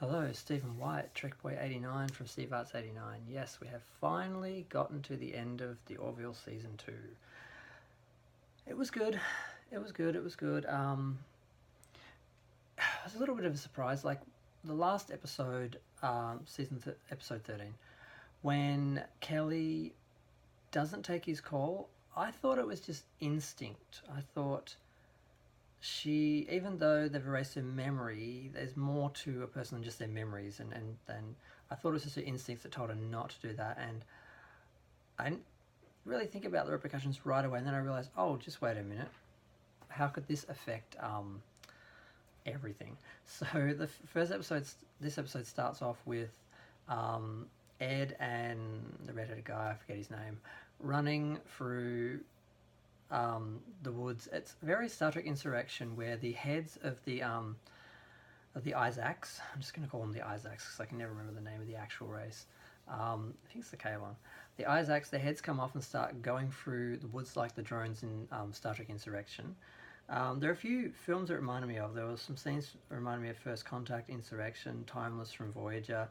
Hello, Stephen White, TrekBoy89 from SteveArts89. Yes, we have finally gotten to the end of the Orville Season 2. It was good. It was good. It was a little bit of a surprise. Like the last episode, episode 13, when Kelly doesn't take his call, I thought it was just instinct. I thought even though they've erased her memory, there's more to a person than just their memories, and then I thought it was just her instincts that told her not to do that, and I didn't really think about the repercussions right away, and then I realized, oh, just wait a minute, how could this affect everything? So this episode starts off with Ed and the redheaded guy, I forget his name, running through the woods. It's very Star Trek Insurrection, where the heads of the Isaacs, I'm just going to call them the Isaacs because I can never remember the name of the actual race. I think it's the K one. The Isaacs, their heads come off and start going through the woods like the drones in Star Trek Insurrection. There are a few films that reminded me of. There were some scenes that reminded me of First Contact, Insurrection, Timeless from Voyager,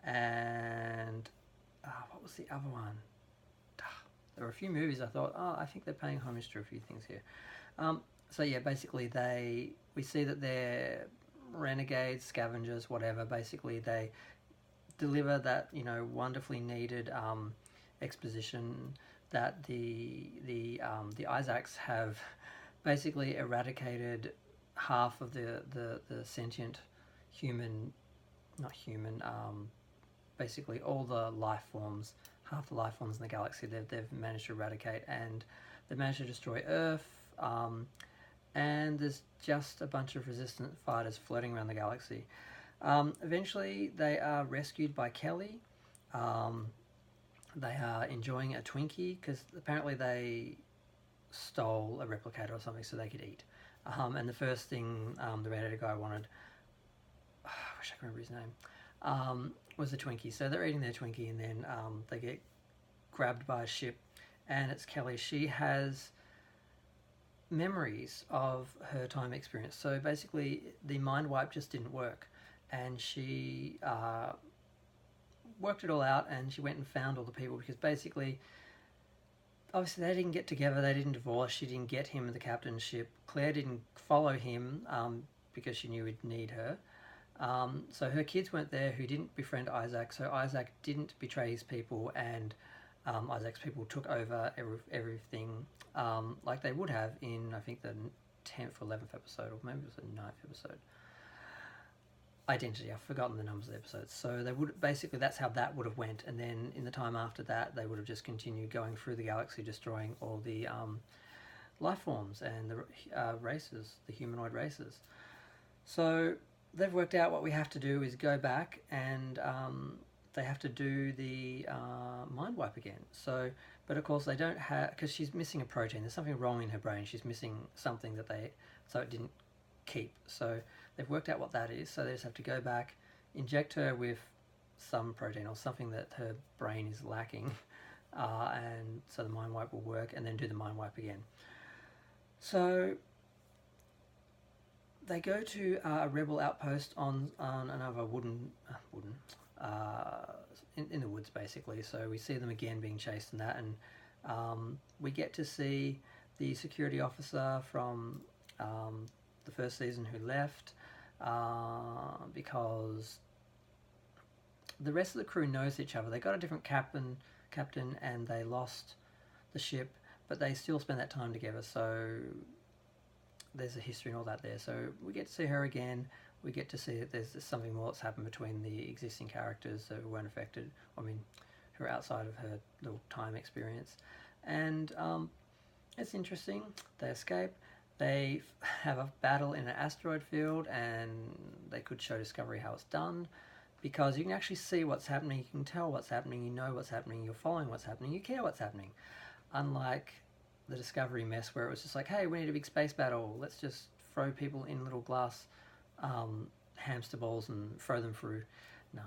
and what was the other one? There were a few movies I thought, oh, I think they're paying homage to a few things here. So yeah, basically we see that they're renegades, scavengers, whatever. Basically, they deliver that wonderfully needed exposition that the Isaacs have basically eradicated half of the sentient human, not human, basically all the life forms, half the life forms in the galaxy they've managed to eradicate, and they've managed to destroy Earth, and there's just a bunch of resistant fighters floating around the galaxy. Eventually they are rescued by Kelly. They are enjoying a Twinkie because apparently they stole a replicator or something so they could eat. And the first thing the redheaded guy wanted, I wish I could remember his name, was the Twinkie. So they're eating their Twinkie, and then they get grabbed by a ship, and it's Kelly. She has memories of her time experience. So basically, the mind wipe just didn't work, and she worked it all out, and she went and found all the people because basically, obviously they didn't get together, they didn't divorce, she didn't get him in the captain's ship. Claire didn't follow him because she knew he'd need her. So her kids weren't there who didn't befriend Isaac, so Isaac didn't betray his people, and Isaac's people took over everything like they would have in, I think, the 10th or 11th episode, or maybe it was the 9th episode. Identity, I've forgotten the numbers of the episodes. So they would basically, that's how that would have went, and then in the time after that they would have just continued going through the galaxy, destroying all the life forms and the races, the humanoid races. So they've worked out what we have to do is go back, and they have to do the mind wipe again. So, but of course they don't have, because she's missing a protein. There's something wrong in her brain. She's missing something so it didn't keep. So they've worked out what that is. So they just have to go back, inject her with some protein or something that her brain is lacking, and so the mind wipe will work, and then do the mind wipe again. So they go to a rebel outpost on another in the woods, basically. So we see them again being chased and that, and we get to see the security officer from the first season who left because the rest of the crew knows each other. They got a different captain, and they lost the ship, but they still spend that time together. So there's a history and all that there. So we get to see her again. We get to see that there's something more that's happened between the existing characters who weren't affected. I mean, who are outside of her little time experience. And it's interesting. They escape. They have a battle in an asteroid field, and they could show Discovery how it's done, because you can actually see what's happening, you can tell what's happening, you know what's happening, you're following what's happening, you care what's happening. Unlike the Discovery mess where it was just like, hey, we need a big space battle, let's just throw people in little glass hamster balls and throw them through. No.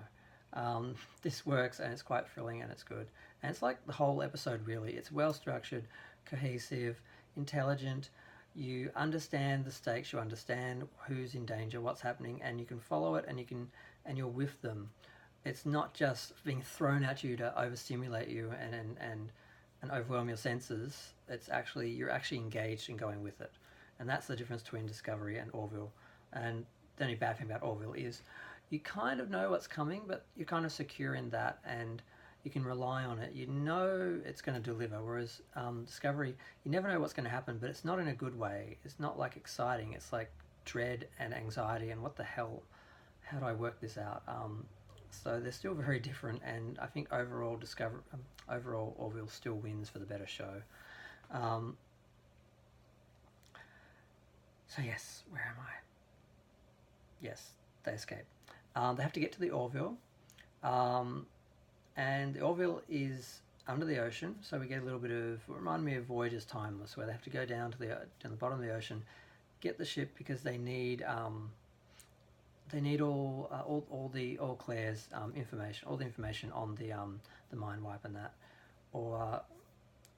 This works, and it's quite thrilling, and it's good. And it's like the whole episode, really. It's well structured, cohesive, intelligent. you understand the stakes, you understand who's in danger, what's happening, and you can follow it, and you're with them. It's not just being thrown at you to overstimulate you and overwhelm your senses. It's actually, you're actually engaged in going with it, and that's the difference between Discovery and Orville. And the only bad thing about Orville is you kind of know what's coming, but you're kind of secure in that, and you can rely on it. You know it's going to deliver. Whereas Discovery, you never know what's going to happen, but it's not in a good way. It's not like exciting. It's like dread and anxiety and what the hell, how do I work this out? So they're still very different, and I think overall overall Orville still wins for the better show. So yes, where am I? Yes, they escape. They have to get to the Orville, and the Orville is under the ocean, so we get a little bit of, remind me of Voyager's Timeless, where they have to go down to the bottom of the ocean, get the ship because they need all Claire's information, all the information on the mind wipe and that, or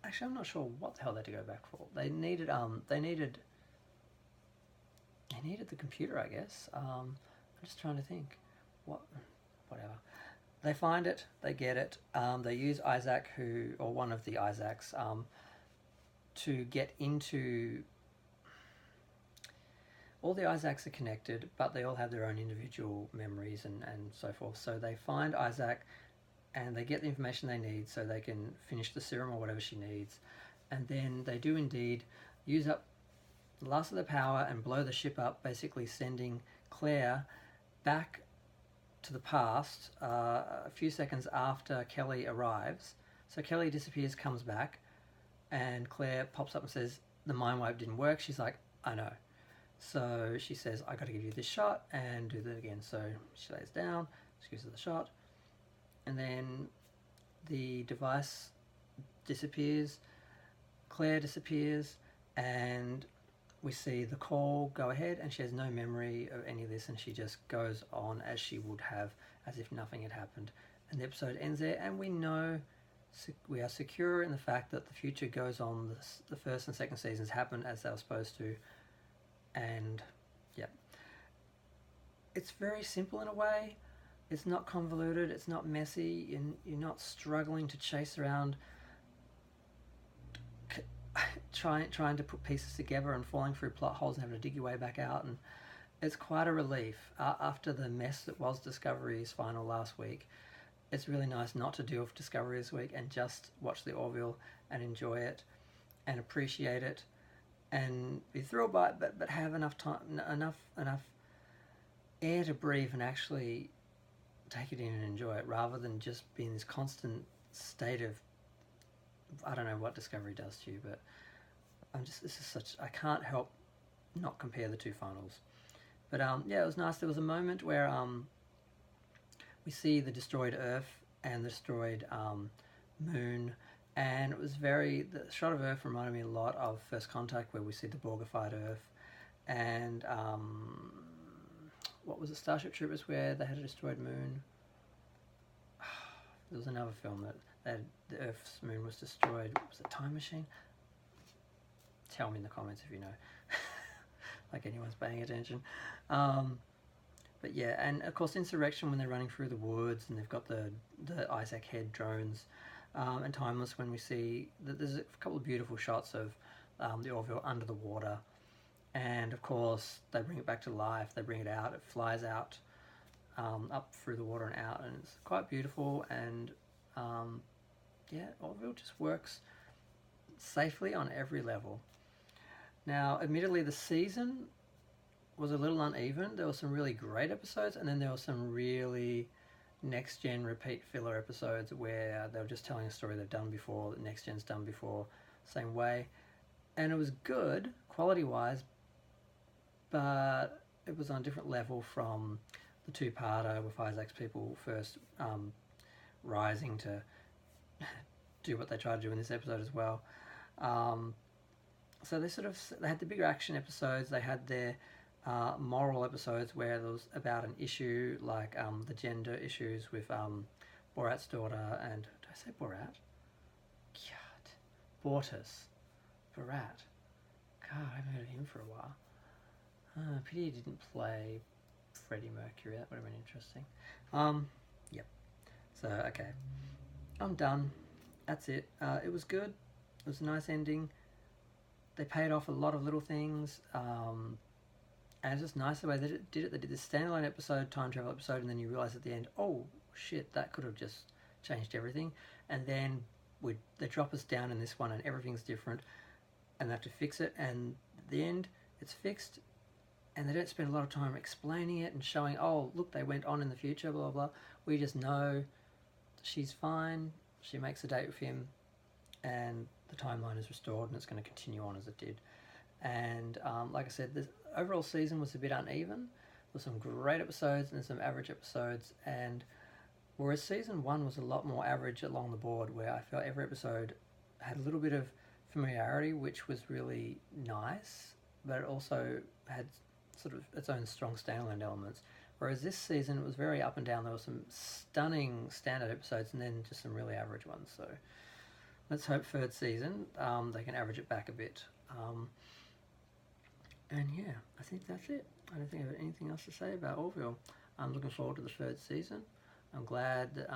actually I'm not sure what the hell they had to go back for. They needed the computer, I guess. I'm just trying to think. Whatever. They find it, they get it. They use Isaac, or one of the Isaacs, to get into. All the Isaacs are connected, but they all have their own individual memories and so forth. So they find Isaac, and they get the information they need, so they can finish the serum or whatever she needs, and then they do indeed use up the last of the power and blow the ship up, basically sending Claire back to the past a few seconds after Kelly arrives. So Kelly disappears, comes back, and Claire pops up and says, the mind wipe didn't work. She's like, I know. So she says, I got to give you this shot and do that again. So she lays down, she gives her the shot, and then the device disappears, Claire disappears, and we see the call go ahead, and she has no memory of any of this, and she just goes on as she would have, as if nothing had happened. And the episode ends there, and we know, we are secure in the fact that the future goes on. The first and second seasons happen as they were supposed to, and yeah. It's very simple in a way. It's not convoluted, it's not messy, you're not struggling to chase around trying to put pieces together and falling through plot holes and having to dig your way back out. And it's quite a relief after the mess that was Discovery's final last week. It's really nice not to deal with Discovery this week and just watch the Orville and enjoy it and appreciate it and be thrilled by it, but have enough time, enough air to breathe and actually take it in and enjoy it, rather than just be in this constant state of, I don't know what Discovery does to you, but I can't help not compare the two finals. But yeah, it was nice. There was a moment where we see the destroyed Earth and the destroyed Moon, and it was the shot of Earth reminded me a lot of First Contact, where we see the Borgified Earth, and what was it, Starship Troopers, where they had a destroyed moon. There was another film that the Earth's moon was destroyed. Was it Time Machine? Tell me in the comments if you know. Like anyone's paying attention. But yeah, and of course Insurrection, when they're running through the woods and they've got the Isaac head drones, and Timeless, when we see that there's a couple of beautiful shots of the Orville under the water, and of course they bring it back to life, they bring it out, it flies out up through the water and out, and it's quite beautiful. And yeah, Orville just works safely on every level. Now, admittedly, the season was a little uneven. There were some really great episodes, and then there were some really next-gen repeat filler episodes where they were just telling a story they've done before, that next-gen's done before, same way. And it was good, quality-wise, but it was on a different level from the two-parter with Isaac's people first rising to do what they tried to do in this episode as well. So they had the bigger action episodes, they had their moral episodes where there was about an issue like the gender issues with Borat's daughter, and did I say Borat? God, Bortus. Borat. God, I haven't heard of him for a while. Pity he didn't play Freddie Mercury. That would have been interesting. Yep. So, okay. I'm done. That's it. It was good. It was a nice ending. They paid off a lot of little things. And it's just nice the way that it did it. They did this standalone episode, time travel episode, and then you realise at the end, oh, shit, that could have just changed everything. And then they drop us down in this one and everything's different and they have to fix it. And at the end, it's fixed. And they don't spend a lot of time explaining it and showing, oh, look, they went on in the future, blah, blah, blah. We just know she's fine. She makes a date with him and the timeline is restored and it's going to continue on as it did. And like I said, the overall season was a bit uneven. There were some great episodes and some average episodes. And whereas season 1 was a lot more average along the board, where I felt every episode had a little bit of familiarity, which was really nice, but it also had sort of its own strong standalone elements. Whereas this season, it was very up and down. There were some stunning standout episodes and then just some really average ones. So let's hope third season they can average it back a bit. And yeah, I think that's it. I don't think I have anything else to say about Orville. I'm looking forward to the third season. I'm glad that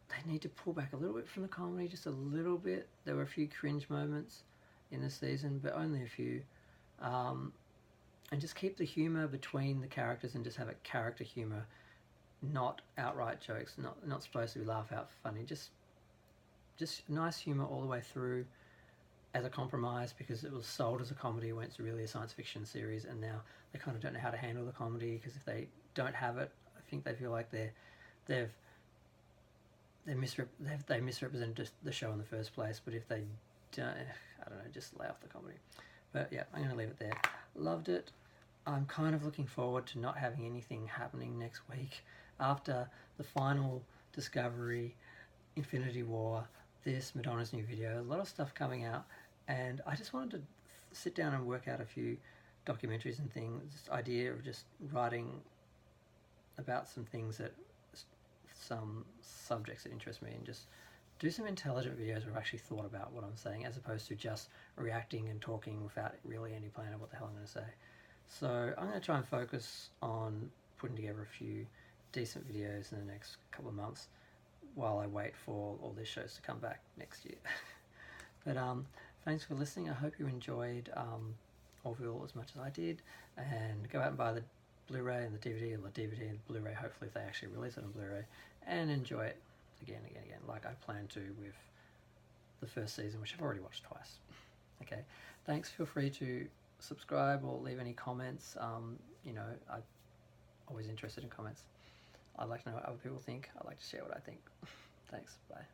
they need to pull back a little bit from the comedy, just a little bit. There were a few cringe moments in the season, but only a few. And just keep the humour between the characters and just have it character humour, not outright jokes, not supposed to be laugh out funny. Just nice humour all the way through as a compromise, because it was sold as a comedy when it's really a science fiction series, and now they kind of don't know how to handle the comedy, because if they don't have it, I think they feel like they misrepresented the show in the first place. But if they don't, I don't know, just lay off the comedy. But yeah, I'm going to leave it there. Loved it. I'm kind of looking forward to not having anything happening next week after the final Discovery, Infinity War, this Madonna's new video, a lot of stuff coming out, and I just wanted to sit down and work out a few documentaries and things. This idea of just writing about some things some subjects that interest me, and just do some intelligent videos where I've actually thought about what I'm saying, as opposed to just reacting and talking without really any plan of what the hell I'm going to say. So I'm going to try and focus on putting together a few decent videos in the next couple of months while I wait for all these shows to come back next year. But thanks for listening. I hope you enjoyed Orville as much as I did, and go out and buy the Blu-ray and the DVD, or the DVD and the Blu-ray, hopefully if they actually release it on Blu-ray, and enjoy it again, like I plan to with the first season, which I've already watched twice. Okay, thanks. Feel free to subscribe or leave any comments. I'm always interested in comments. I'd like to know what other people think. I'd like to share what I think. Thanks. Bye.